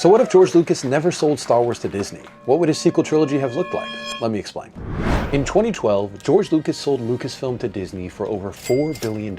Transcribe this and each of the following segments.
So what if George Lucas never sold Star Wars to Disney? What would his sequel trilogy have looked like? Let me explain. In 2012, George Lucas sold Lucasfilm to Disney for over $4 billion,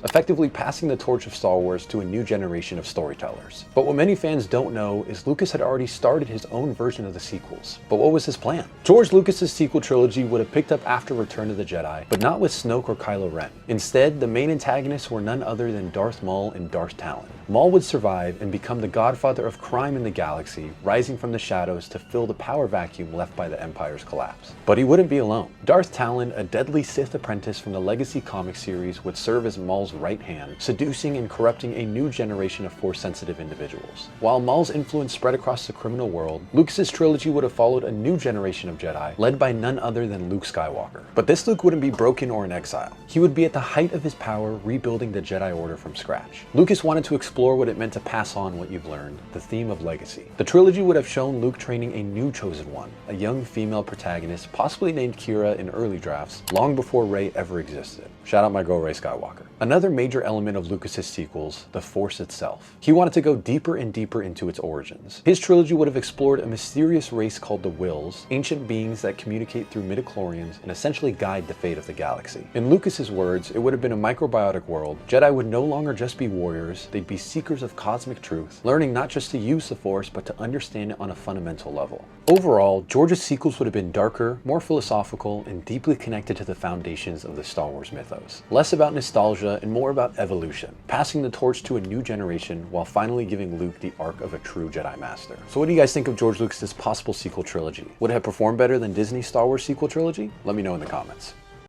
effectively passing the torch of Star Wars to a new generation of storytellers. But what many fans don't know is Lucas had already started his own version of the sequels. But what was his plan? George Lucas's sequel trilogy would have picked up after Return of the Jedi, but not with Snoke or Kylo Ren. Instead, the main antagonists were none other than Darth Maul and Darth Talon. Maul would survive and become the godfather of crime in the galaxy, rising from the shadows to fill the power vacuum left by the Empire's collapse. But he wouldn't be alone. Darth Talon, a deadly Sith apprentice from the Legacy comic series, would serve as Maul's right hand, seducing and corrupting a new generation of Force-sensitive individuals. While Maul's influence spread across the criminal world, Lucas's trilogy would have followed a new generation of Jedi, led by none other than Luke Skywalker. But this Luke wouldn't be broken or in exile. He would be at the height of his power, rebuilding the Jedi Order from scratch. Lucas wanted to explore what it meant to pass on what you've learned, the theme of legacy. The trilogy would have shown Luke training a new chosen one, a young female protagonist, possibly named Kira in early drafts, long before Rey ever existed. Shout out my girl Rey Skywalker. Another major element of Lucas's sequels, the Force itself. He wanted to go deeper and deeper into its origins. His trilogy would have explored a mysterious race called the Wills, ancient beings that communicate through midichlorians and essentially guide the fate of the galaxy. In Lucas's words, it would have been a microbiotic world. Jedi would no longer just be warriors, they'd be seekers of cosmic truth, learning not just to use the Force, but to understand it on a fundamental level. Overall, George's sequels would have been darker, more philosophical, and deeply connected to the foundations of the Star Wars mythos. Less about nostalgia and more about evolution, passing the torch to a new generation while finally giving Luke the arc of a true Jedi Master. So what do you guys think of George Lucas's possible sequel trilogy? Would it have performed better than Disney's Star Wars sequel trilogy? Let me know in the comments.